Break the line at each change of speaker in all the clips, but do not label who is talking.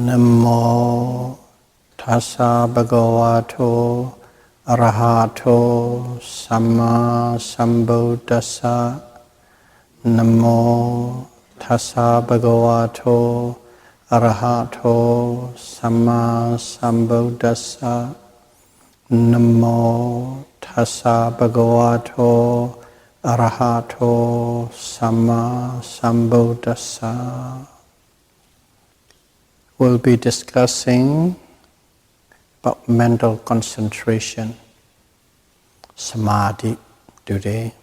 Namo tassa bhagavato arahato samma sambuddhassa. Namo tassa bhagavato arahato samma sambuddhassa. Namo tassa bhagavato arahato samma sambuddhassa. We'll be discussing about mental concentration, Samadhi, today.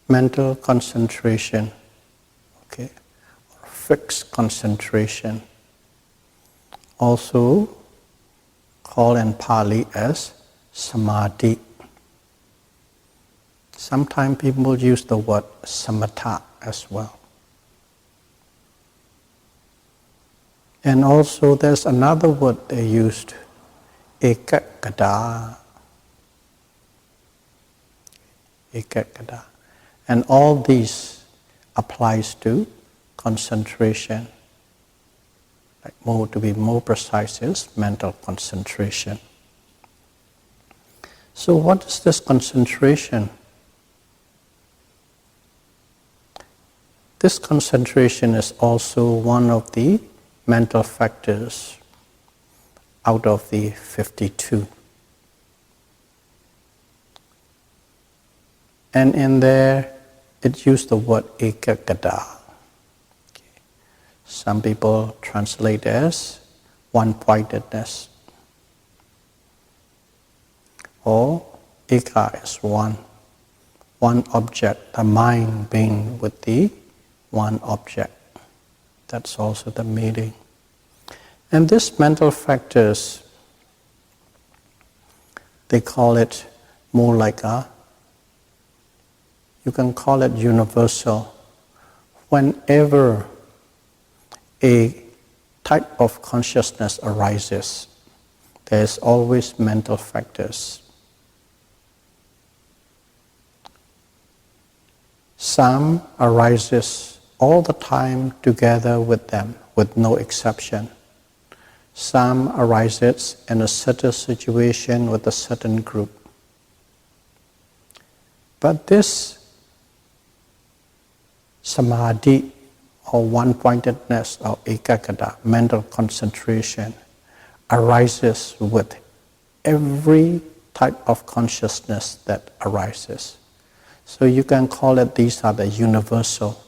Mental concentration, okay, or fixed concentration, also called in Pali as Samadhi. Sometimes people use the word samatha as well. And also there's another word they used, ekaggata. Ekaggata. And all these applies to concentration. To be more precise is mental concentration. So what is this concentration? This concentration is also one of the mental factors out of the 52. And in there, it used the word ekaggata. Okay. Some people translate as one-pointedness. Or eka is one object, the mind being with the one object. That's also the meaning. And these mental factors, they call it more like you can call it universal. Whenever a type of consciousness arises, there's always mental factors. Some arises all the time together with them, with no exception. Some arises in a certain situation with a certain group. But this samadhi, or one-pointedness, or ekaggata, mental concentration, arises with every type of consciousness that arises. So you can call it, these are the universal.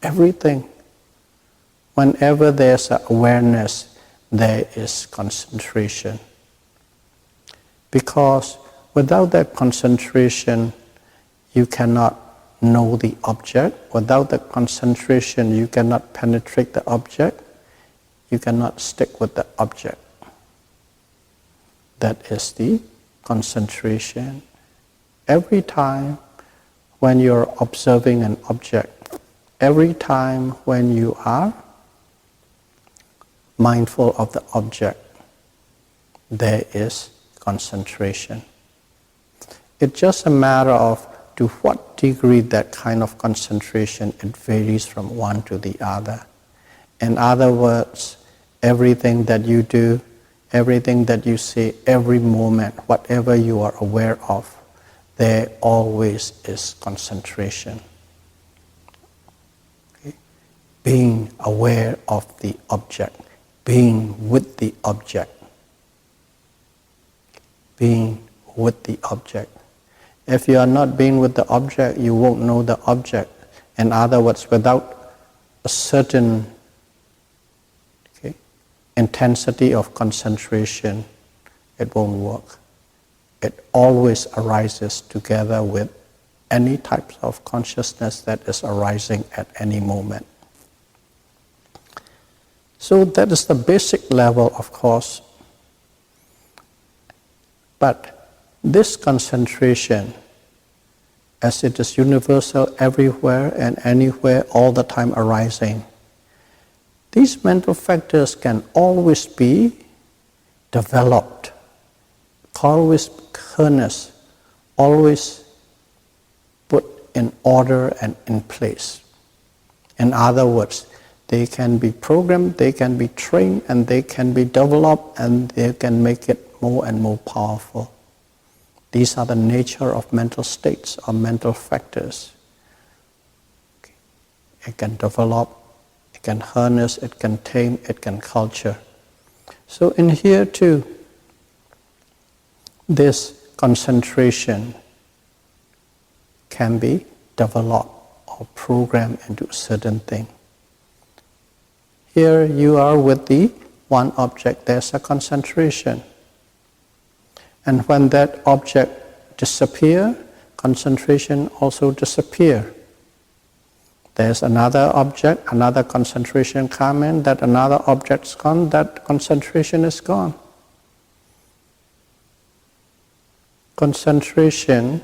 Everything. Whenever there's awareness, there is concentration. Because without that concentration, you cannot know the object. Without that concentration, you cannot penetrate the object. You cannot stick with the object. That is the concentration. Every time when you're observing an object, every time when you are mindful of the object, there is concentration. It's just a matter of to what degree that kind of concentration, it varies from one to the other. In other words, everything that you do, everything that you say, every moment, whatever you are aware of, there always is concentration. Being aware of the object, being with the object, being with the object. If you are not being with the object, you won't know the object. In other words, without a certain intensity of concentration, it won't work. It always arises together with any type of consciousness that is arising at any moment. So that is the basic level, of course. But this concentration, as it is universal everywhere and anywhere, all the time arising, these mental factors can always be developed, always harnessed, always put in order and in place. In other words, They can be programmed, they can be trained, and they can be developed, and they can make it more and more powerful. These are the nature of mental states or mental factors. It can develop, it can harness, it can tame, it can culture. So in here too, this concentration can be developed or programmed into a certain thing. Here you are with the one object, there's a concentration. And when that object disappears, concentration also disappears. There's another object, another concentration comes in, that another object's gone, that concentration is gone. Concentration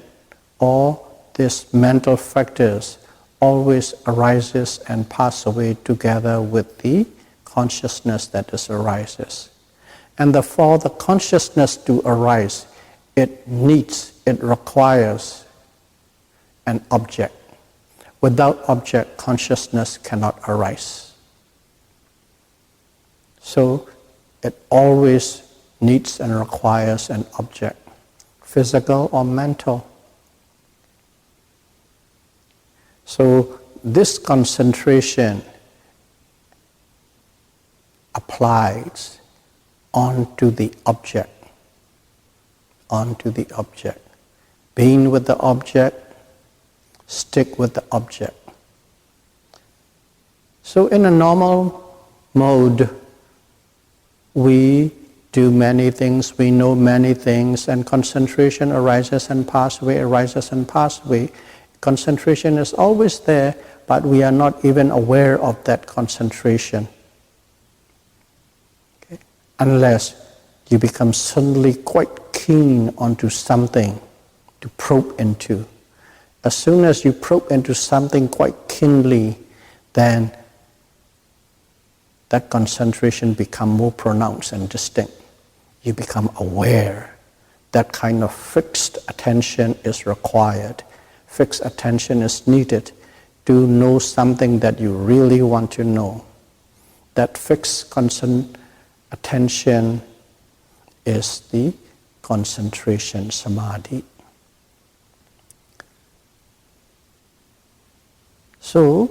or these mental factors always arises and pass away together with the consciousness that is arises. And for the consciousness to arise, it requires an object. Without object, consciousness cannot arise. So it always needs and requires an object, physical or mental. So this concentration applies onto the object, Being with the object, stick with the object. So in a normal mode, we do many things, we know many things, and concentration arises and passes away, arises and passes away. Concentration is always there, but we are not even aware of that concentration. Okay? Unless you become suddenly quite keen onto something to probe into. As soon as you probe into something quite keenly, then that concentration becomes more pronounced and distinct. You become aware. That kind of fixed attention is required. Fixed attention is needed to know something that you really want to know. That fixed attention is the concentration samadhi. So,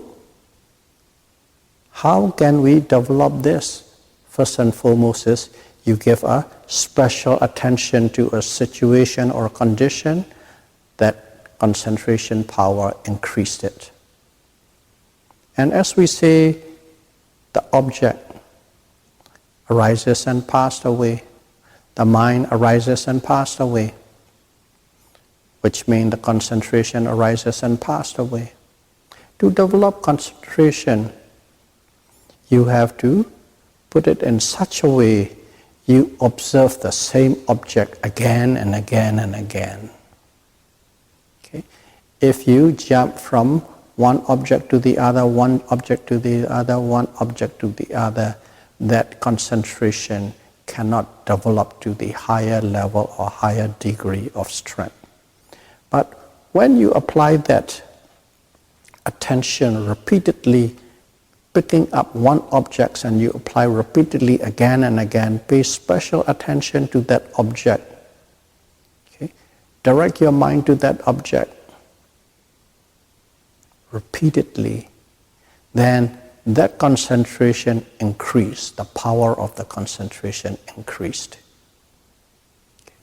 how can we develop this? First and foremost is you give a special attention to a situation or a condition, that concentration power increased it. And as we say, the object arises and passes away, the mind arises and passes away, which means the concentration arises and passes away. To develop concentration, you have to put it in such a way you observe the same object again and again and again. Okay? If you jump from one object to the other, one object to the other, one object to the other, that concentration cannot develop to the higher level or higher degree of strength. But when you apply that attention repeatedly, picking up one object and you apply repeatedly again and again, pay special attention to that object. Okay? Direct your mind to that object repeatedly, then that concentration increased, the power of the concentration increased. Okay.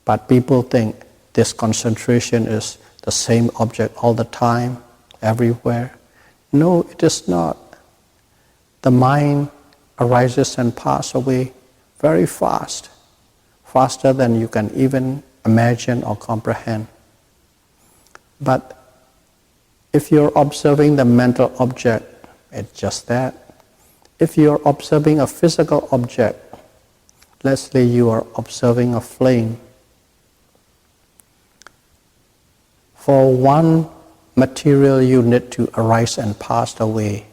But people think this concentration is the same object all the time, everywhere. No, it is not. The mind arises and passes away very fast, faster than you can even imagine or comprehend. But if you're observing the mental object, it's just that. If you're observing a physical object, let's say you are observing a flame, for one material unit to arise and pass away,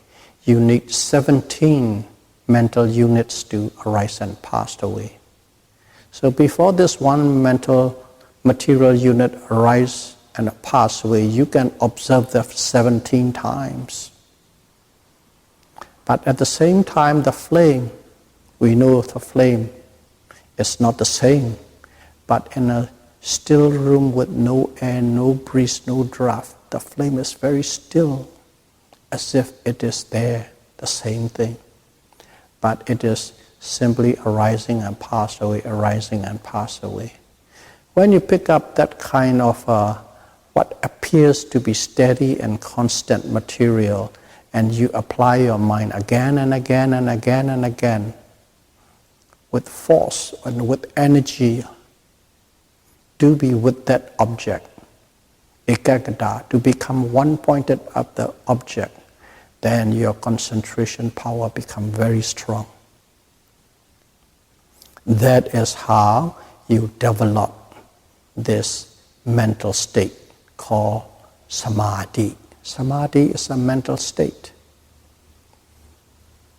you need 17 mental units to arise and pass away. So before this one material unit arises and pass away, you can observe that 17 times. But at the same time, the flame, we know the flame is not the same, but in a still room with no air, no breeze, no draft, the flame is very still, as if it is there, the same thing. But it is simply arising and pass away, arising and pass away. When you pick up that kind of what appears to be steady and constant material, and you apply your mind again and again and again and again, with force and with energy, to be with that object, ekagata, to become one-pointed at the object, then your concentration power becomes very strong. That is how you develop this mental state called Samadhi. Samadhi is a mental state.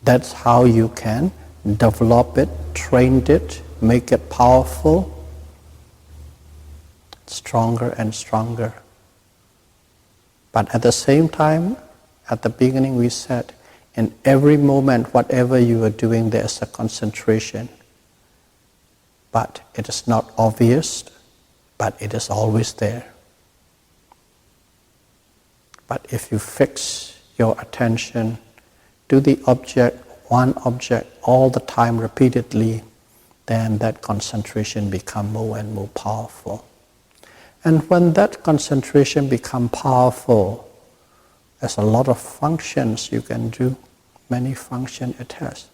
That's how you can develop it, train it, make it powerful, stronger and stronger. But at the same time, at the beginning we said, in every moment, whatever you are doing, there is a concentration. But it is not obvious, but it is always there. But if you fix your attention to the object, one object, all the time repeatedly, then that concentration becomes more and more powerful. And when that concentration becomes powerful, there's a lot of functions you can do, many functions it has.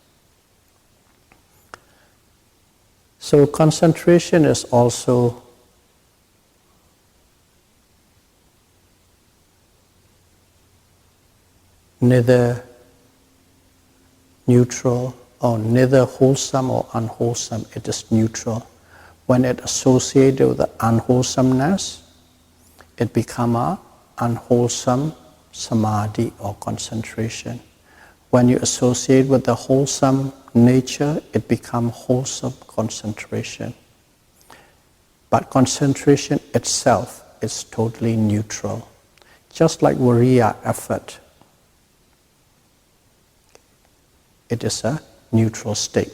So concentration is also neither neutral or neither wholesome or unwholesome, it is neutral. When it associated with the unwholesomeness, it becomes an unwholesome samadhi or concentration. When you associate with the wholesome nature, it becomes wholesome concentration. But concentration itself is totally neutral. Just like viriya, effort, it is a neutral state.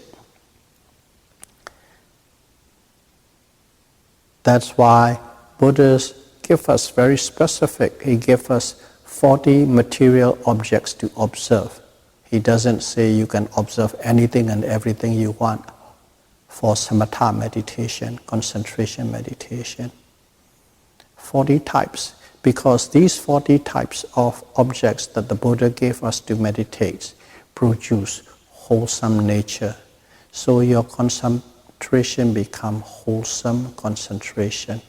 That's why Buddhas give us very specific. He gives us 40 material objects to observe. He doesn't say you can observe anything and everything you want for samatha meditation, concentration meditation. 40 types, because these 40 types of objects that the Buddha gave us to meditate produce wholesome nature. So your concentration becomes wholesome concentration.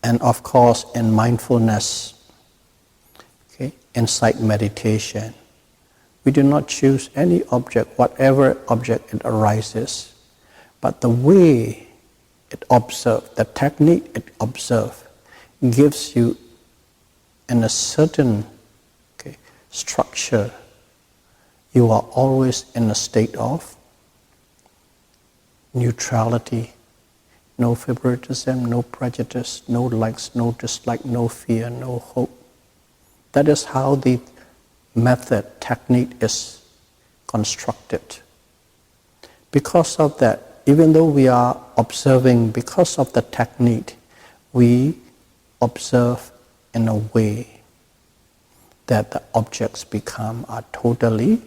And of course, in mindfulness, insight meditation, we do not choose any object, whatever object it arises, but the way it observes, the technique it observes, gives you in a certain structure. You are always in a state of neutrality, no favoritism, no prejudice, no likes, no dislike, no fear, no hope. That is how the method, technique is constructed. Because of that, even though we are observing, because of the technique, we observe in a way that the objects become totally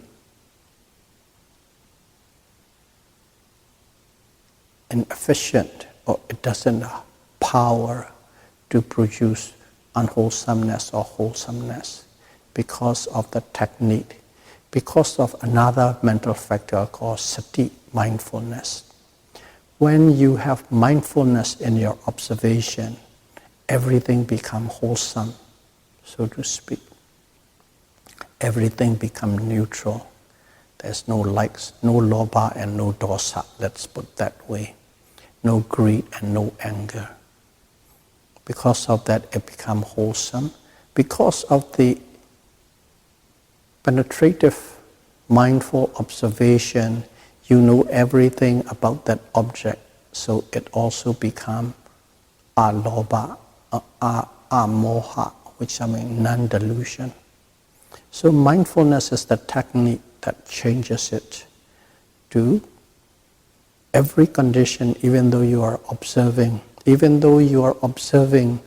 inefficient, or it doesn't have power to produce unwholesomeness or wholesomeness because of the technique, because of another mental factor called sati, mindfulness. When you have mindfulness in your observation, everything becomes wholesome, so to speak. Everything becomes neutral. There's no likes, no lobha and no dosa, let's put that way. No greed and no anger. Because of that, it becomes wholesome. Because of the penetrative, mindful observation, you know everything about that object, so it also becomes alobha, moha, which I mean non-delusion. So mindfulness is the technique that changes it to every condition, even though you are observing. Even though you are observing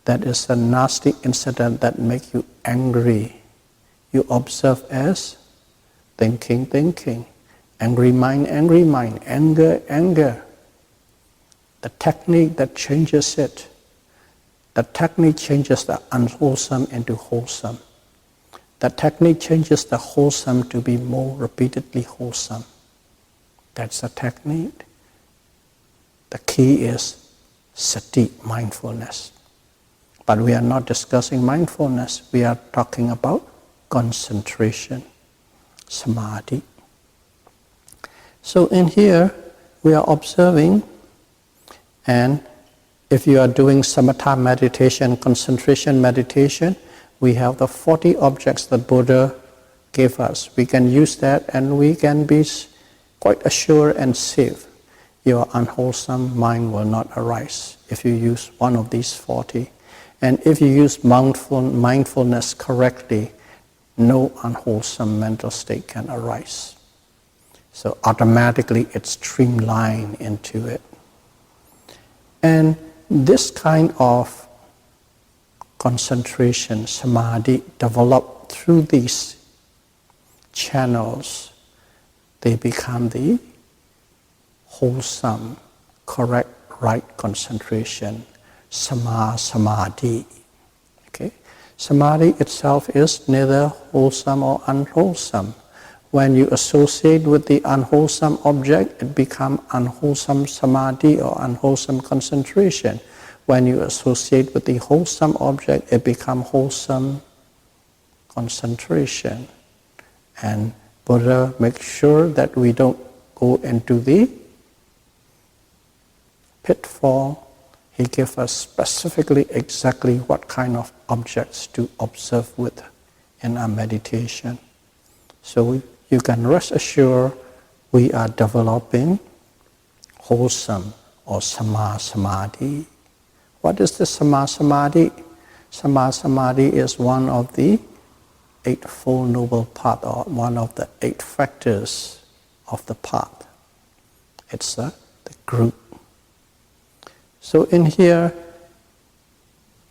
that is a nasty incident that makes you angry, you observe as thinking, thinking, angry mind, anger, anger. The technique that changes it, the technique changes the unwholesome into wholesome. The technique changes the wholesome to be more repeatedly wholesome. That's the technique. The key is sati, mindfulness. But we are not discussing mindfulness. We are talking about concentration, samadhi. So in here, we are observing, and if you are doing samatha meditation, concentration meditation, we have the 40 objects that Buddha gave us. We can use that and we can be quite assured and safe. Your unwholesome mind will not arise if you use one of these 40. And if you use mindfulness correctly, no unwholesome mental state can arise. So automatically it's streamlined into it. And this kind of concentration, samadhi, developed through these channels, they become the wholesome, correct, right concentration, samadhi. Okay? Samadhi itself is neither wholesome or unwholesome. When you associate with the unwholesome object, it becomes unwholesome samadhi or unwholesome concentration. When you associate with the wholesome object, it becomes wholesome concentration. And Buddha makes sure that we don't go into the pitfall. He gives us specifically exactly what kind of objects to observe with in our meditation. So you can rest assured we are developing wholesome or samadhi. What is the samadhi? Samadhi is one of the Eightfold Noble Path, or one of the 8 factors of the path. It's the group. So in here,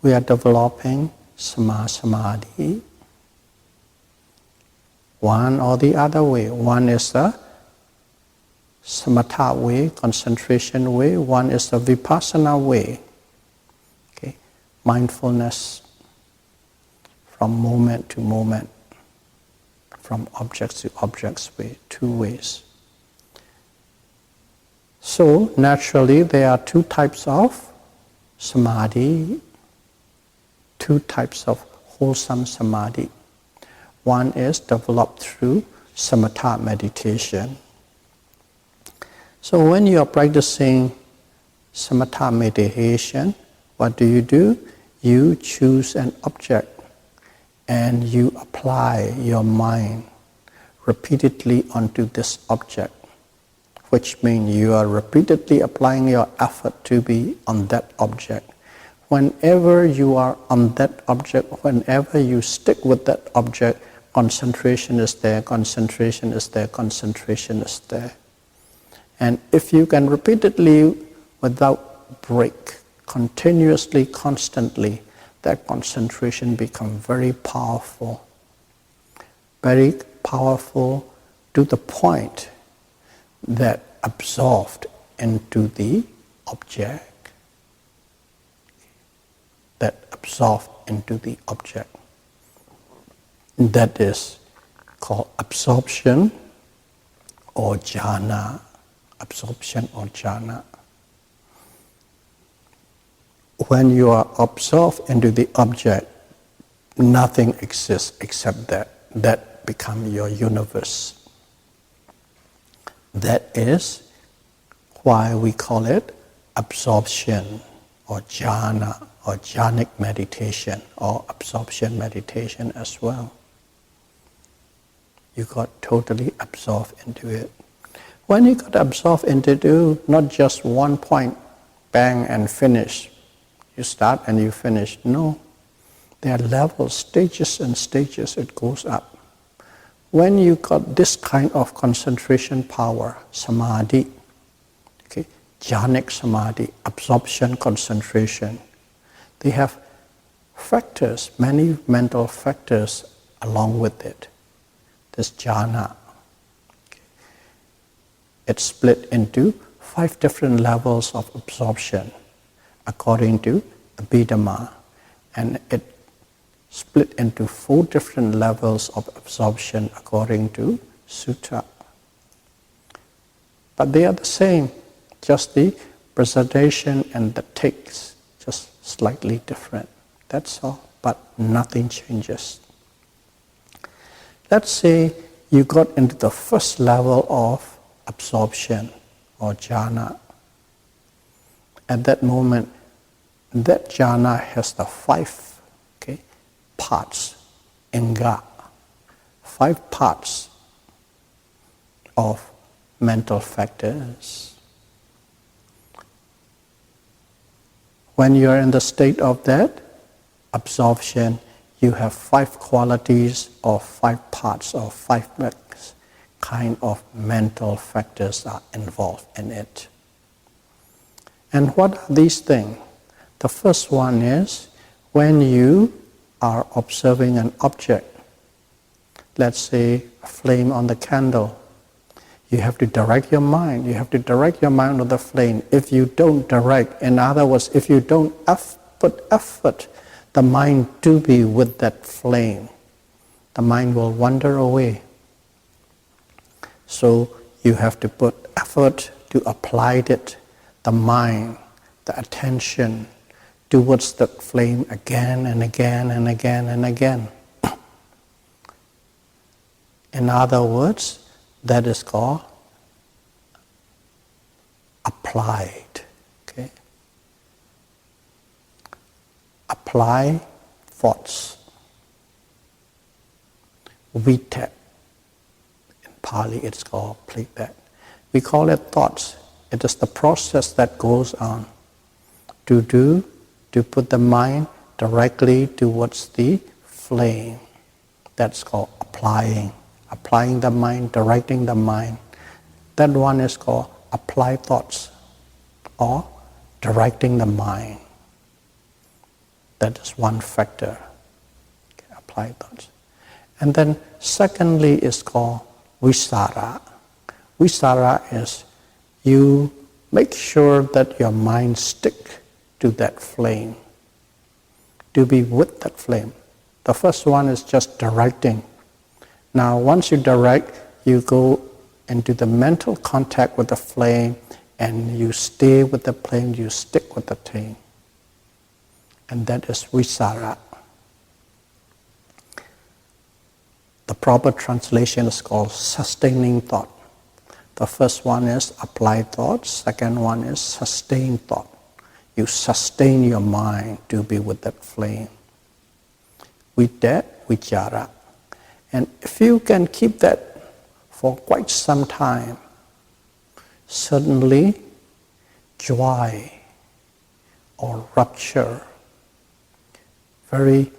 we are developing samadhi. One or the other way. One is the samatha way, concentration way. One is the vipassana way. Okay? Mindfulness from moment to moment, from objects to objects way, 2 ways. So naturally there are 2 types of samadhi, 2 types of wholesome samadhi. One is developed through samatha meditation. So when you are practicing samatha meditation, what do? You choose an object and you apply your mind repeatedly onto this object, which means you are repeatedly applying your effort to be on that object. Whenever you are on that object, whenever you stick with that object, concentration is there, concentration is there, concentration is there. And if you can repeatedly, without break, continuously, constantly, that concentration becomes very powerful to the point that absorbed into the object. That absorbed into the object. That is called absorption or jhana. Absorption or jhana. When you are absorbed into the object, nothing exists except that. That becomes your universe. That is why we call it absorption or jhana or jhanic meditation or absorption meditation as well. You got totally absorbed into it. When you got absorbed into not just one point, bang and finish. You start and you finish. No. There are levels, stages and stages, it goes up. When you got this kind of concentration power, Samadhi, okay, jhanic Samadhi, absorption, concentration, they have factors, many mental factors along with it. This jhana, okay, it's split into 5 different levels of absorption according to Abhidhamma, and it split into 4 different levels of absorption according to Sutta. But they are the same, just the presentation and the takes, just slightly different. That's all, but nothing changes. Let's say you got into the first level of absorption or jhana. At that moment, that jhana has the 5 parts, inga, 5 parts of mental factors. When you are in the state of that absorption, you have 5 qualities or 5 parts or 5 kind of mental factors are involved in it. And what are these things? The first one is when you are observing an object, let's say a flame on the candle, you have to direct your mind. You have to direct your mind on the flame. If you don't direct, in other words, if you don't put effort, the mind to be with that flame, the mind will wander away. So you have to put effort to apply it, the mind, the attention, towards the flame again and again and again and again. In other words, that is called applied. Okay? Apply thoughts. Vita. In Pali it's called that. We call it thoughts. It is the process that goes on to put the mind directly towards the flame. That's called applying. Applying the mind, directing the mind. That one is called applied thoughts or directing the mind. That is one factor. Okay, applied thoughts. And then secondly is called visara. Visara is you make sure that your mind stick to that flame, to be with that flame. The first one is just directing. Now once you direct, you go into the mental contact with the flame and you stay with the flame, you stick with the flame. And that is visara. The proper translation is called sustaining thought. The first one is applied thought, second one is sustained thought. You sustain your mind to be with that flame. With that, vichara. And if you can keep that for quite some time, suddenly joy or rapture, very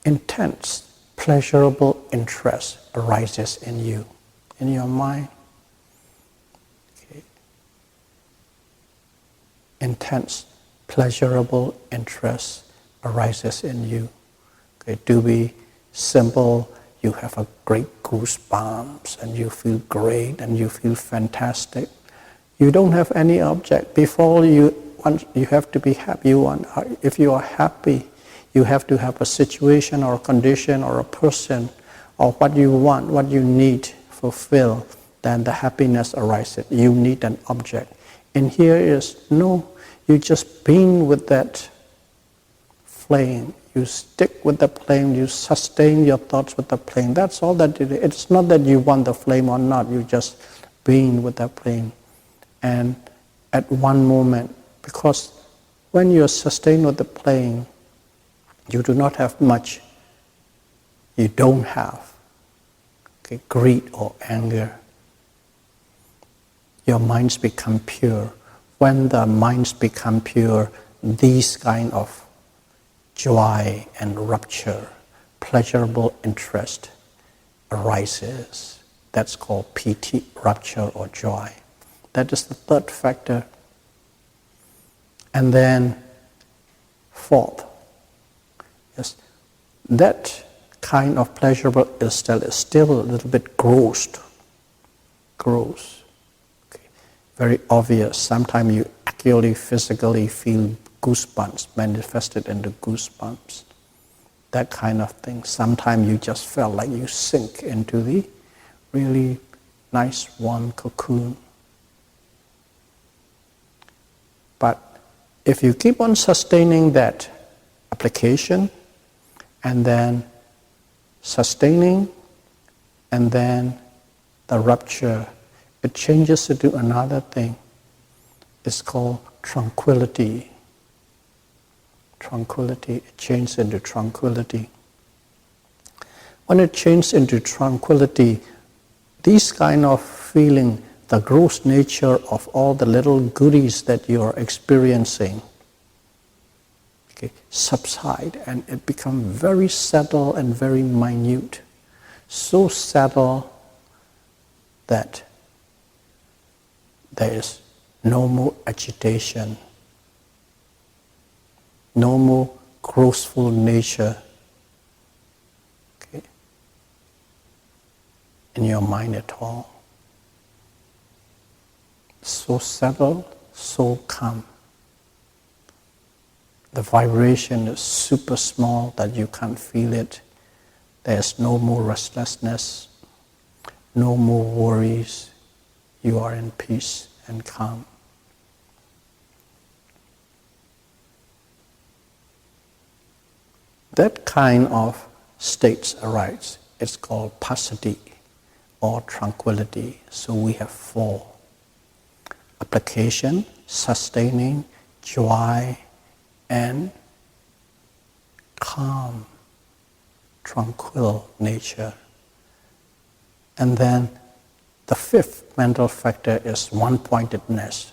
intense, pleasurable interest arises in you, in your mind. Intense, pleasurable interest arises in you. Okay, to be simple, you have a great goosebumps and you feel great and you feel fantastic. You don't have any object. Before you have to be happy. If you are happy, you have to have a situation or a condition or a person or what you want, what you need fulfilled. Then the happiness arises. You need an object. And here is no. You just being with that flame. You stick with the flame. You sustain your thoughts with the flame. That's all that it is. It's not that you want the flame or not. You just being with the flame. And at one moment, because when you're sustained with the flame, you do not have much. You don't have greed or anger. Your minds become pure. When the minds become pure, these kind of joy and rupture, pleasurable interest arises. That's called piti, rupture or joy. That is the third factor. And then fourth, yes, that kind of pleasurable is still a little bit gross. Okay. Very obvious. Sometimes you actually physically feel goosebumps manifested into goosebumps. That kind of thing. Sometimes you just felt like you sink into the really nice warm cocoon. But if you keep on sustaining that application, and then sustaining, and then the rupture, it changes into another thing. It's called tranquility. Tranquility, it changes into tranquility. When it changes into tranquility, these kind of feeling, the gross nature of all the little goodies that you are experiencing, okay, subside, and it becomes very subtle and very minute. So subtle that there is no more agitation, no more grossful nature, okay, in your mind at all. So subtle, so calm. The vibration is super small that you can't feel it. There's no more restlessness, no more worries. You are in peace and calm. That kind of states arise. It's called passaddhi or tranquility. So we have four: application, sustaining, joy, and calm, tranquil nature. And then the fifth mental factor is one-pointedness.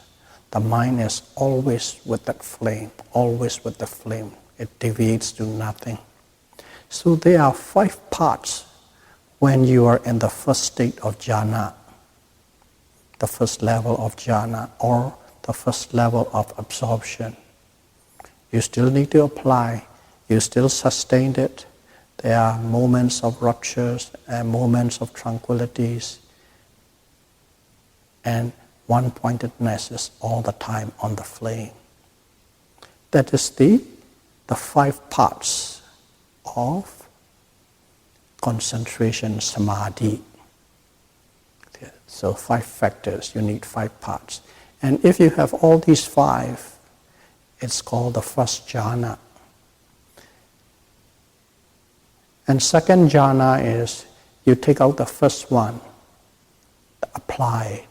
The mind is always with that flame, always with the flame. It deviates to nothing. So there are 5 parts when you are in the first state of jhana, the first level of jhana, or the first level of absorption. You still need to apply, you still sustain it. There are moments of ruptures and moments of tranquilities, and one-pointedness is all the time on the flame. That is the 5 parts of concentration samadhi. So 5 factors, you need 5 parts. And if you have all these 5, it's called the first jhana. And second jhana is you take out the first one, applying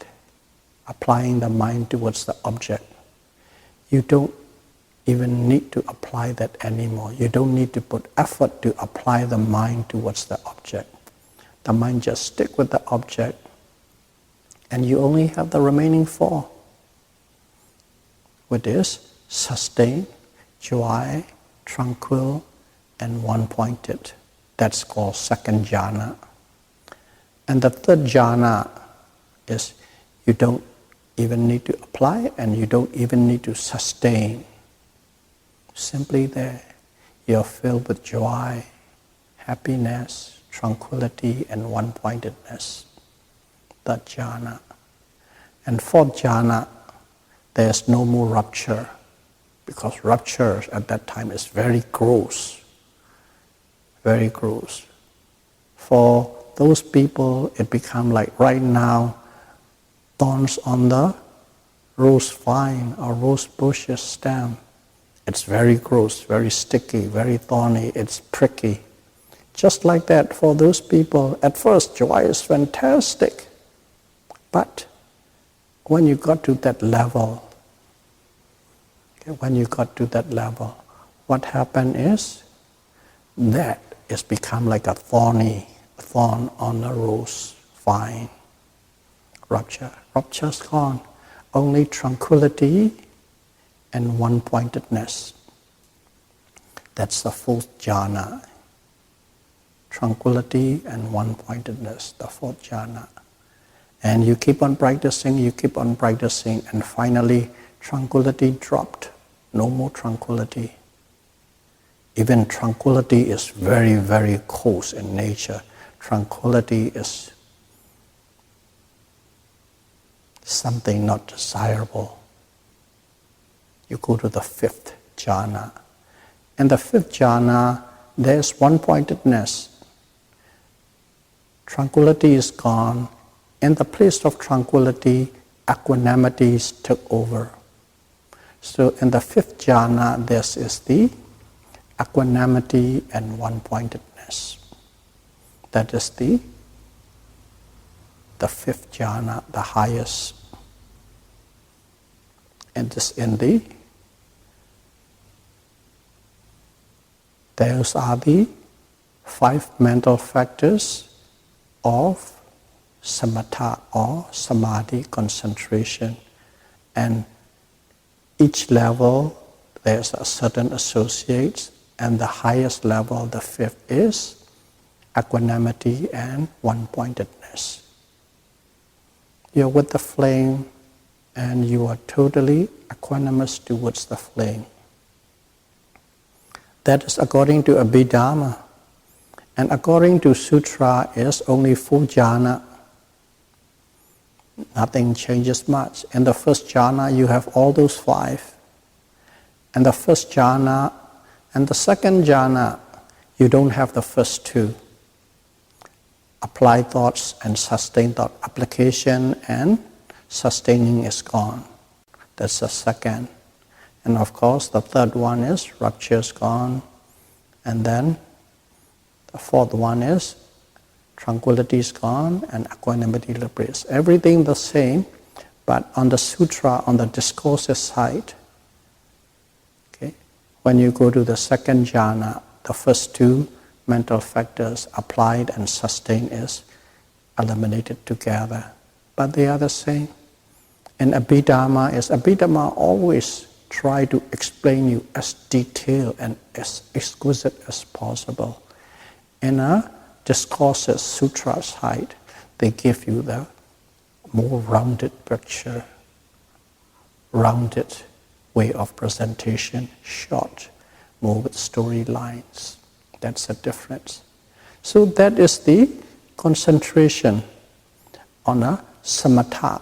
the mind towards the object. You don't even need to apply that anymore. You don't need to put effort to apply the mind towards the object. The mind just stick with the object, and you only have the remaining 4, which is sustain, joy, tranquil, and one-pointed. That's called second jhana. And the third jhana is you don't even need to apply, and you don't even need to sustain. Simply there, you're filled with joy, happiness, tranquility, and one-pointedness. Third jhana. And fourth jhana, there's no more rupture, because rupture at that time is very gross. Very gross. For those people, it becomes like right now, thorns on the rose vine or rose bushes stem. It's very gross, very sticky, very thorny, it's pricky. Just like that, for those people, at first joy is fantastic. But when you got to that level, what happened is that it's become like a thorn on a rose vine. Rupture's gone. Only tranquility and one-pointedness. That's the fourth jhana. Tranquility and one-pointedness, the fourth jhana. And you keep on practicing, and finally tranquility dropped. No more tranquility. Even tranquility is very, very coarse in nature. Tranquility is something not desirable. You go to the fifth jhana. In the fifth jhana, there's one-pointedness. Tranquility is gone. In the place of tranquility, equanimities took over. So in the fifth jhana, this is the equanimity and one-pointedness. That is the fifth jhana, the highest. And this those are the 5 mental factors of samatha or samadhi concentration. And each level there's a certain associates, and the highest level, the fifth, is equanimity and one-pointedness. You're with the flame and you are totally equanimous towards the flame. That is according to Abhidharma. And according to Sutra is only 4 jhana. Nothing changes much. In the first jhana you have all those 5. And the first jhana and the second jhana, you don't have the first 2. Applied thoughts and sustained thought. Application and sustaining is gone. That's the second. And of course the third one is rupture is gone. And then the fourth one is tranquility is gone and equanimity liberates. Everything the same, but on the sutra, on the discourses side, okay, when you go to the second jhana, the first 2 mental factors, applied and sustained, is eliminated together. But they are the same. And Abhidharma always try to explain you as detailed and as exquisite as possible. In a discourses, sutra side, they give you the more rounded picture, rounded way of presentation, short, more with storylines. That's the difference. So that is the concentration on a samatha.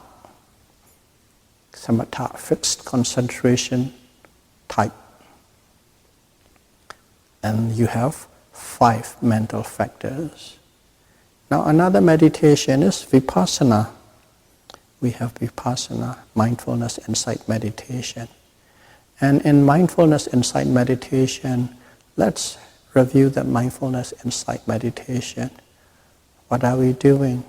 Samatha, fixed concentration type. And you have 5 mental factors. Now another meditation is Vipassana. We have Vipassana, mindfulness insight meditation. And in mindfulness insight meditation, let's review the mindfulness insight meditation. What are we doing?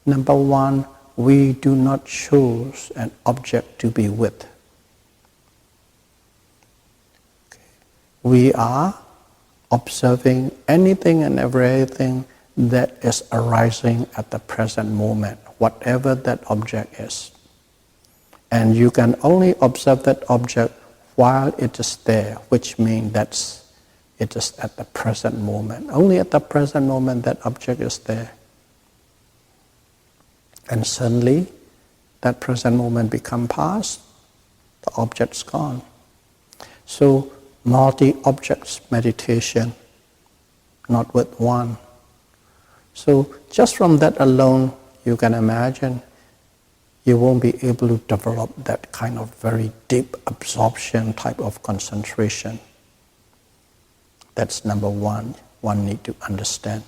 Number 1, we do not choose an object to be with. Okay. We are observing anything and everything that is arising at the present moment, whatever that object is. And you can only observe that object while it is there, which means it is at the present moment. Only at the present moment that object is there. And suddenly, that present moment becomes past, the object's gone. So, multi-objects meditation, not with one. So, just from that alone, you can imagine you won't be able to develop that kind of very deep absorption type of concentration. That's number 1, one need to understand.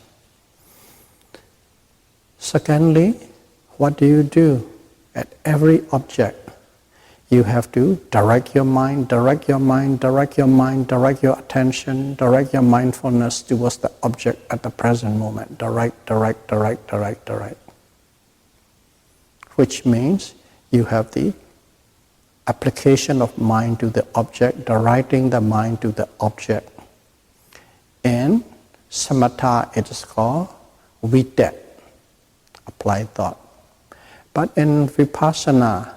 Secondly, what do? At every object, you have to direct your mind, direct your attention, direct your mindfulness towards the object at the present moment. Direct. Which means you have the application of mind to the object, directing the mind to the object. In samatha, it is called vitet, applied thought. But in Vipassana,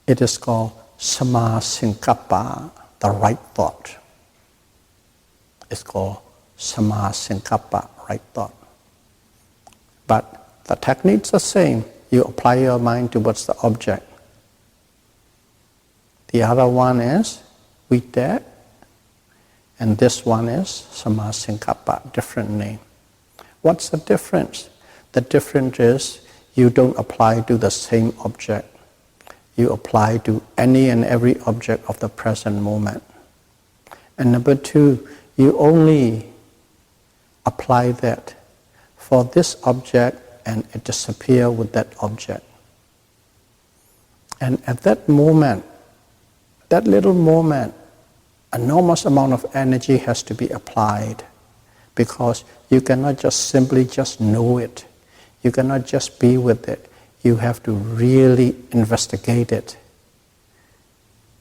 it is called Samasinkappa, the right thought. It's called Samasinkappa, right thought. But the technique's the same. You apply your mind towards the object. The other one is Vidya, and this one is Samasinkappa, different name. What's the difference? The difference is you don't apply to the same object. You apply to any and every object of the present moment. And number two, you only apply that for this object and it disappears with that object. And at that moment, that little moment, enormous amount of energy has to be applied, because you cannot just simply just know it. You cannot just be with it. You have to really investigate it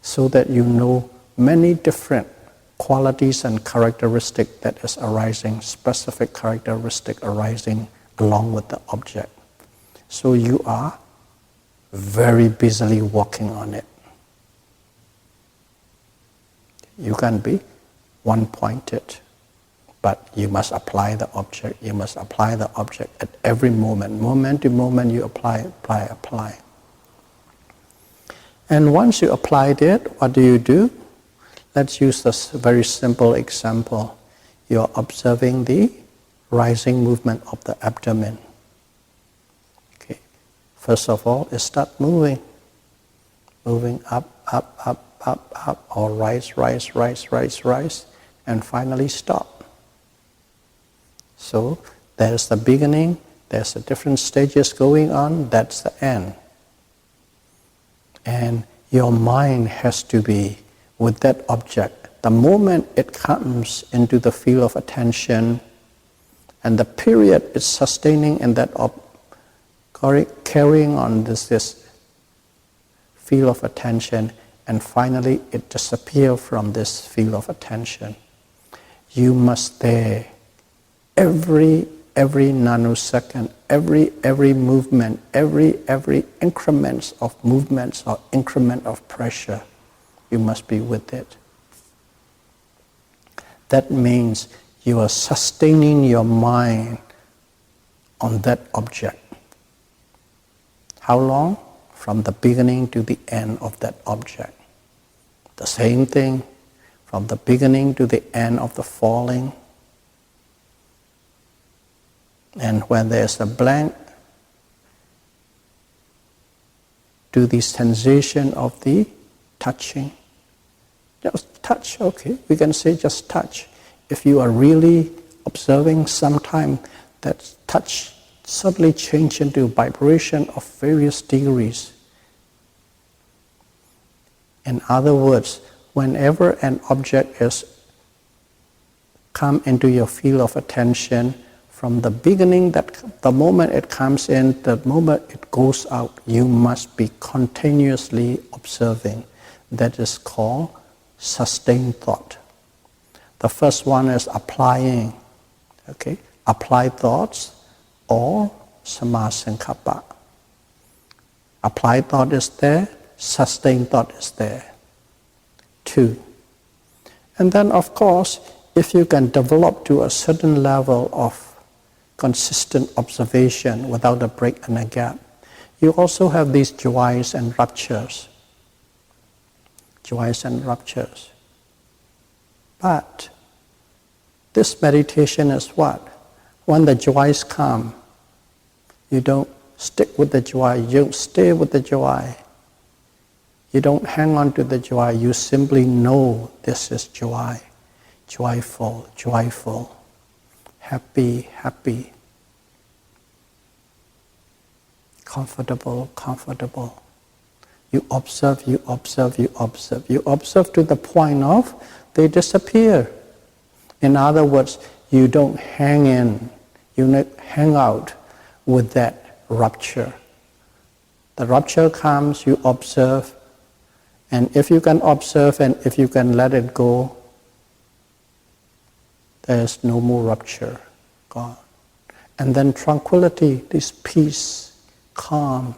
so that you know many different qualities and characteristics that is arising, specific characteristic arising along with the object. So you are very busily working on it. You can be one-pointed, but you must apply the object. You must apply the object at every moment. Moment to moment you apply. And once you applied it, what do? Let's use this very simple example. You're observing the rising movement of the abdomen. Okay. First of all, it starts moving. Moving up, or rise, and finally stop. So there's the beginning, there's the different stages going on, that's the end. And your mind has to be with that object. The moment it comes into the field of attention, and the period it's sustaining in that carrying on this field of attention, and finally it disappears from this field of attention. You must there, every nanosecond, every movement, every increments of movements or increment of pressure, you must be with it. That means you are sustaining your mind on that object. How long? From the beginning to the end of that object. The same thing, from the beginning to the end of the falling. And when there's a blank, to the sensation of the touching. Just touch, okay, we can say just touch. If you are really observing sometime, that touch suddenly change into vibration of various degrees. In other words, whenever an object is come into your field of attention, from the beginning, the moment it comes in, the moment it goes out, you must be continuously observing. That is called sustained thought. The first one is applying, okay? Applied thoughts or Samasinkappa. Applied thought is there, sustained thought is there. 2. And then of course, if you can develop to a certain level of consistent observation without a break and a gap, you also have these joys and raptures. Joys and raptures. But this meditation is what? When the joys come, you don't stick with the joy, you don't stay with the joy. You don't hang on to the joy, you simply know this is joy. Joyful, joyful. Happy, happy. Comfortable, comfortable. You observe, you observe, you observe. You observe to the point of they disappear. In other words, you don't hang in, you don't hang out with that rupture. The rupture comes, you observe, and if you can observe and if you can let it go, there's no more rupture, gone. And then tranquility, this peace, calm,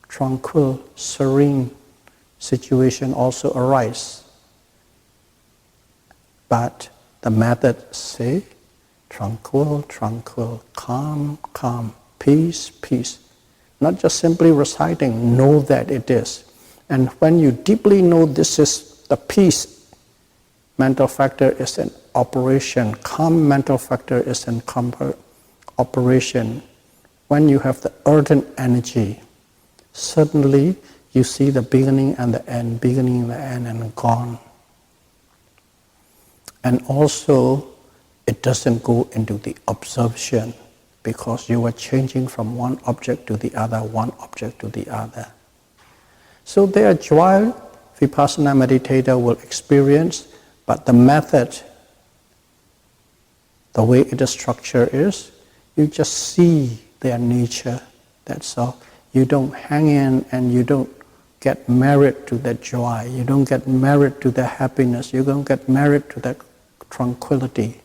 tranquil, serene, situation also arise. But the method say, tranquil, tranquil, calm, calm, peace, peace. Not just simply reciting, know that it is. And when you deeply know this is the peace, mental factor is in operation, calm mental factor is in operation. When you have the ardent energy, suddenly you see the beginning and the end, beginning and the end, and gone. And also, it doesn't go into the observation because you are changing from one object to the other, one object to the other. So there are joy Vipassana meditator will experience, but the method, the way it is structured is, you just see their nature, that's all. You don't hang in and you don't get married to that joy, you don't get married to that happiness, you don't get married to that tranquility.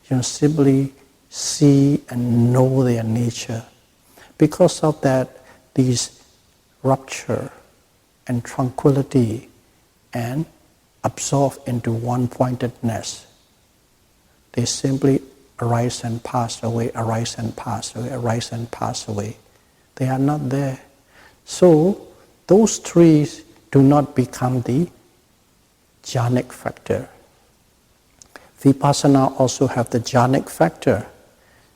You simply see and know their nature. Because of that, these rupture and tranquility and absorb into one-pointedness, they simply arise and pass away, arise and pass away, arise and pass away. They are not there. So those trees do not become the jhanic factor. Vipassana also have the jhanic factor.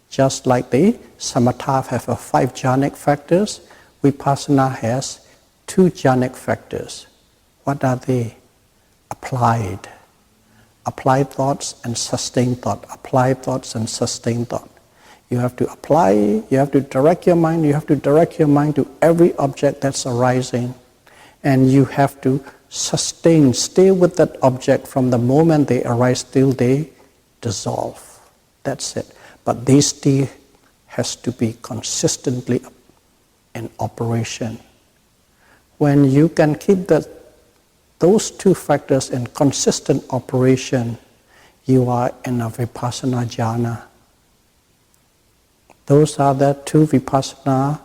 Just like the Samatha have 5 jhanic factors, Vipassana has 2 jhanic factors. What are they? Applied. Applied thoughts and sustained thought. Applied thoughts and sustained thought. You have to apply, you have to direct your mind to every object that's arising. And you have to sustain, stay with that object from the moment they arise till they dissolve. That's it. But these still has to be consistently in operation. When you can keep those 2 factors in consistent operation, you are in a Vipassana jhana. Those are the 2 Vipassana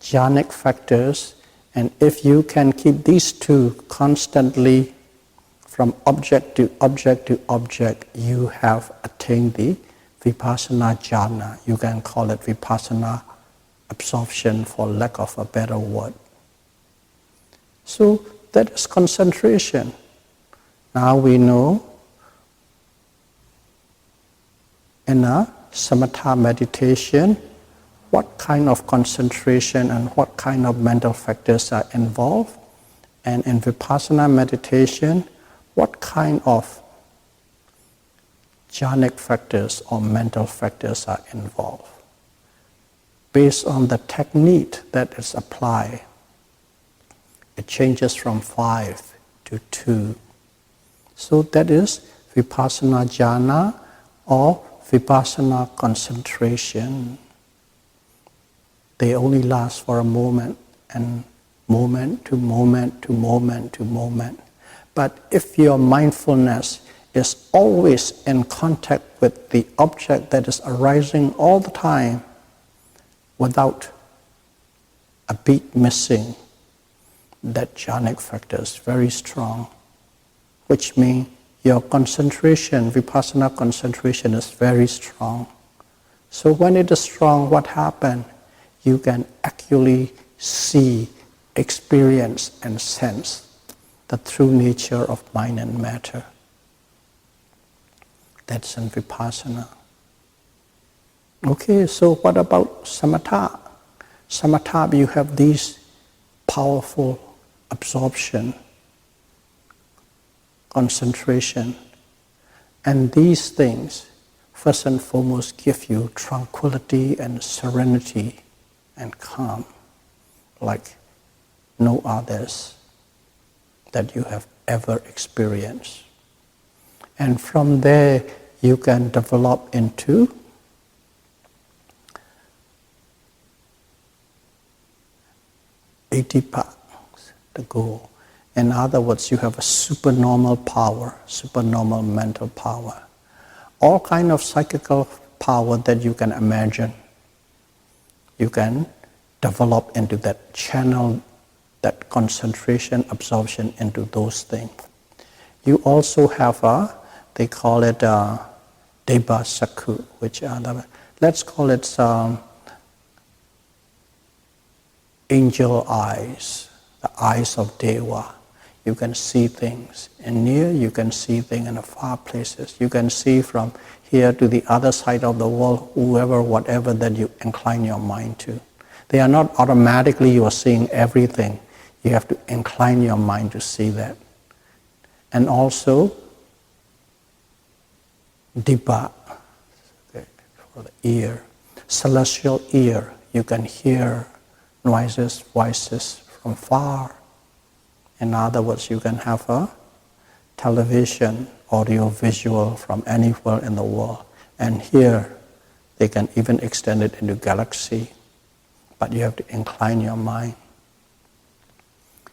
jhanic factors, and if you can keep these 2 constantly from object to object to object, you have attained the Vipassana jhana. You can call it Vipassana absorption for lack of a better word. So that is concentration. Now we know in a Samatha meditation what kind of concentration and what kind of mental factors are involved, and in Vipassana meditation what kind of jhanic factors or mental factors are involved. Based on the technique that is applied, it changes from 5 to 2. So that is Vipassana jhana or Vipassana concentration. They only last for a moment, and moment to moment to moment to moment. But if your mindfulness is always in contact with the object that is arising all the time without a beat missing, that jhanic factor is very strong, which means your concentration, Vipassana concentration is very strong. So when it is strong, what happens? You can actually see, experience and sense the true nature of mind and matter. That's in Vipassana. Okay, so what about Samatha? Samatha, you have these powerful absorption, concentration, and these things first and foremost give you tranquility and serenity and calm like no others that you have ever experienced. And from there you can develop into Itipa, the goal. In other words, you have a supernormal power, supernormal mental power. All kind of psychical power that you can imagine, you can develop into that channel that concentration, absorption into those things. You also have they call it Deva Sakhu, which are let's call it angel eyes, the eyes of Deva. You can see things in near, you can see things in the far places. You can see from here to the other side of the world, whoever, whatever that you incline your mind to. They are not automatically you are seeing everything. You have to incline your mind to see that. And also, Dipa, for the ear, celestial ear. You can hear noises, voices from far. In other words, you can have a television, audio, visual from anywhere in the world. And here, they can even extend it into galaxy. But you have to incline your mind.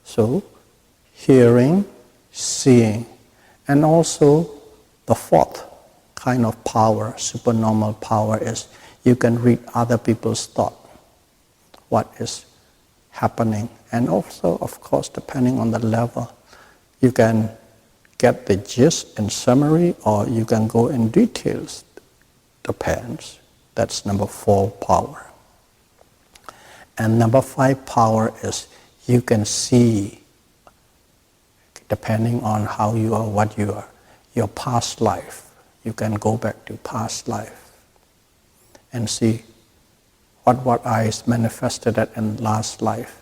So, hearing, seeing, and also the fourth kind of power, supernormal power, is you can read other people's thought, what is happening. And also, of course, depending on the level, you can get the gist in summary or you can go in details. Depends. That's number 4 power. And number 5 power is you can see, depending on how you are, what you are, your past life. You can go back to past life and see what I manifested at in last life.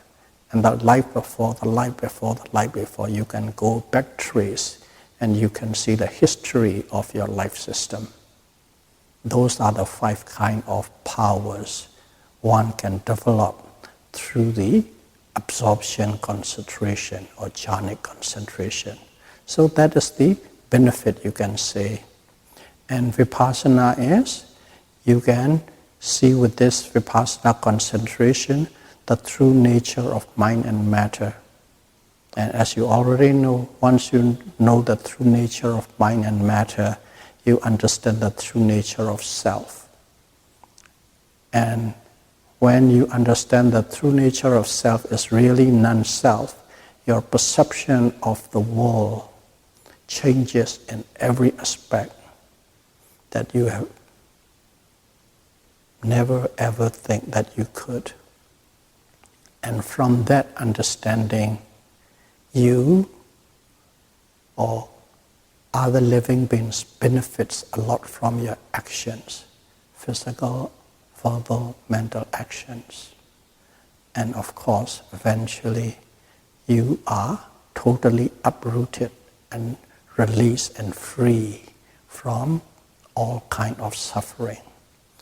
And the life before, the life before, the life before, you can go back trace and you can see the history of your life system. Those are the 5 kind of powers one can develop through the absorption concentration or jhanic concentration. So that is the benefit, you can say. And Vipassana is, you can see with this Vipassana concentration the true nature of mind and matter. And as you already know, once you know the true nature of mind and matter, you understand the true nature of self. And when you understand the true nature of self is really non-self, your perception of the world changes in every aspect that you have never ever think that you could. And from that understanding, you or other living beings benefits a lot from your actions, physical, verbal, mental actions. And of course, eventually, you are totally uprooted and released and free from all kind of suffering.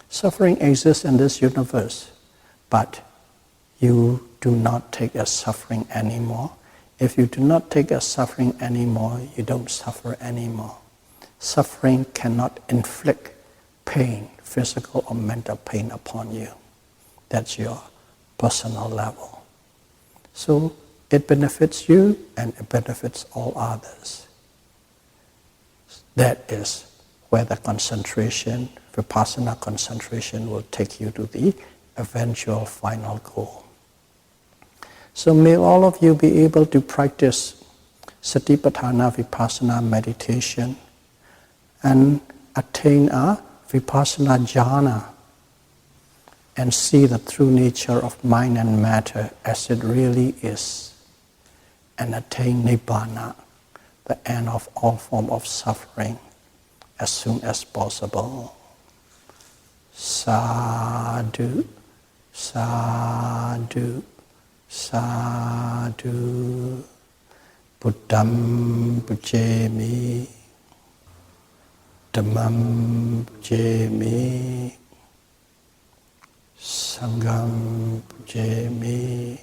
Suffering exists in this universe, but you do not take as suffering anymore. If you do not take as suffering anymore, you don't suffer anymore. Suffering cannot inflict pain, physical or mental pain upon you. That's your personal level. So it benefits you and it benefits all others. That is where the concentration, Vipassana concentration, will take you to the eventual final goal. So may all of you be able to practice Satipatthana Vipassana meditation and attain a Vipassana jhana and see the true nature of mind and matter as it really is, and attain Nibbana, the end of all form of suffering, as soon as possible. Sadhu, sadhu, sadhu. Buddham pujemi, Dhammam pujemi, Sangham pujemi.